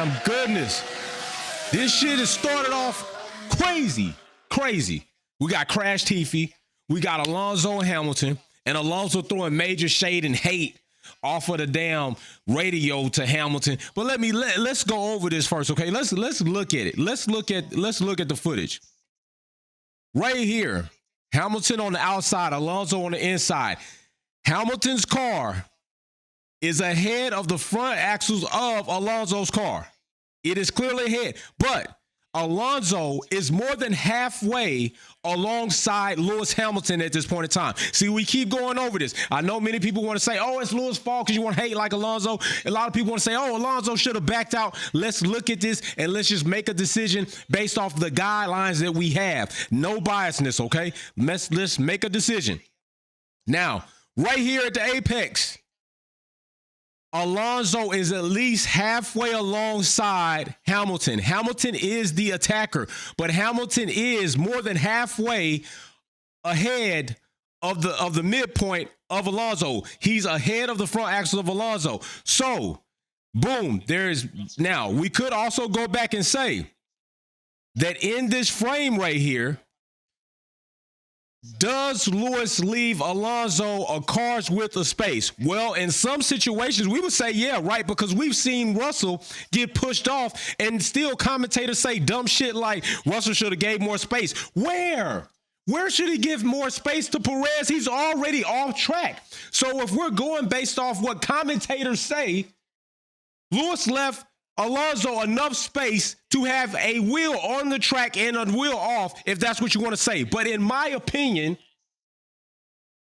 damn goodness. This shit has started off crazy. We got Crash Tiffy. We got Alonzo Hamilton. And Alonzo throwing major shade and hate off of the damn radio to Hamilton. But let's go over this first, okay? Let's look at it. Let's look at the footage. Right here, Hamilton on the outside, Alonzo on the inside. Hamilton's car is ahead of the front axles of Alonso's car. It is clearly ahead, but Alonso is more than halfway alongside Lewis Hamilton at this point in time. See, we keep going over this. I know many people want to say, oh, it's Lewis' fault because you want to hate like Alonso. A lot of people want to say, oh, Alonso should have backed out. Let's look at this and let's just make a decision based off the guidelines that we have. No biasness, okay? Let's make a decision. Now, right here at the apex, Alonso is at least halfway alongside Hamilton. Hamilton is the attacker, but Hamilton is more than halfway ahead of the midpoint of Alonso. He's ahead of the front axle of Alonso. So, boom, now we could also go back and say that in this frame right here, does Lewis leave Alonso a car's width of space? Well, in some situations, we would say, yeah, right, because we've seen Russell get pushed off and still commentators say dumb shit like Russell should have gave more space. Where should he give more space to Perez? He's already off track. So if we're going based off what commentators say, Lewis left Alonso enough space to have a wheel on the track and a wheel off, if that's what you want to say. But in my opinion,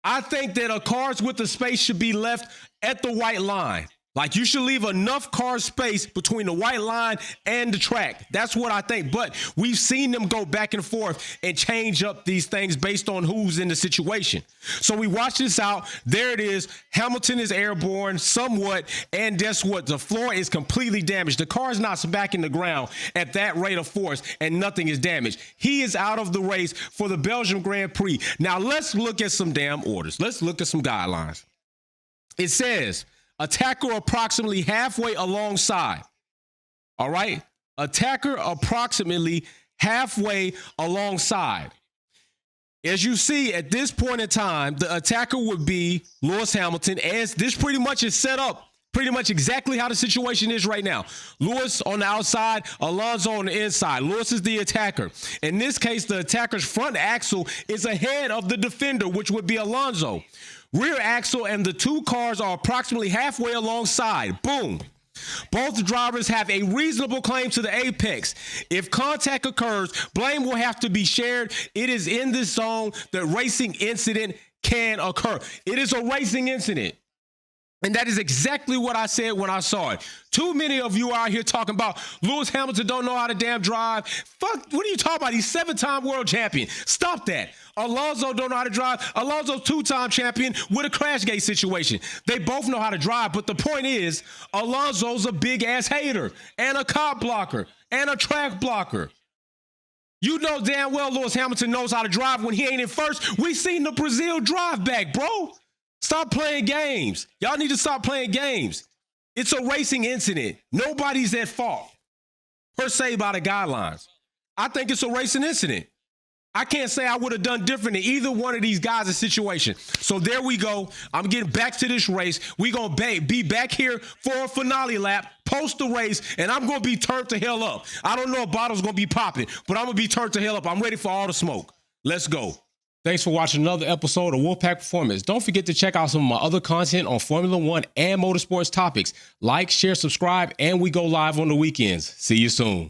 I think that a car's width of space should be left at the white line. Like, you should leave enough car space between the white line and the track. That's what I think. But we've seen them go back and forth and change up these things based on who's in the situation. So we watch this out. There it is. Hamilton is airborne somewhat. And guess what? The floor is completely damaged. The car is not smacking the ground at that rate of force and nothing is damaged. He is out of the race for the Belgium Grand Prix. Now let's look at some damn orders. Let's look at some guidelines. It says, attacker approximately halfway alongside. All right? Attacker approximately halfway alongside. As you see, at this point in time, the attacker would be Lewis Hamilton, as this pretty much is set up pretty much exactly how the situation is right now. Lewis on the outside, Alonso on the inside. Lewis is the attacker. In this case, the attacker's front axle is ahead of the defender, which would be Alonso. Rear axle and the two cars are approximately halfway alongside. Boom. Both drivers have a reasonable claim to the apex. If contact occurs, blame will have to be shared. It is in this zone that racing incident can occur. It is a racing incident. And that is exactly what I said when I saw it. Too many of you out here talking about Lewis Hamilton don't know how to damn drive. Fuck, what are you talking about? He's 7-time world champion. Stop that. Alonso don't know how to drive. Alonso's 2-time champion with a crash gate situation. They both know how to drive, but the point is, Alonso's a big-ass hater and a cop blocker and a track blocker. You know damn well Lewis Hamilton knows how to drive when he ain't in first. We seen the Brazil drive back, bro. Stop playing games. Y'all need to stop playing games. It's a racing incident. Nobody's at fault, per se, by the guidelines. I think it's a racing incident. I can't say I would have done different in either one of these guys' situation. So there we go. I'm getting back to this race. We're going to be back here for a finale lap, post the race, and I'm going to be turned to hell up. I don't know if bottles going to be popping, but I'm going to be turned to hell up. I'm ready for all the smoke. Let's go. Thanks for watching another episode of Wolfpack Performance. Don't forget to check out some of my other content on Formula One and motorsports topics. Like, share, subscribe, and we go live on the weekends. See you soon.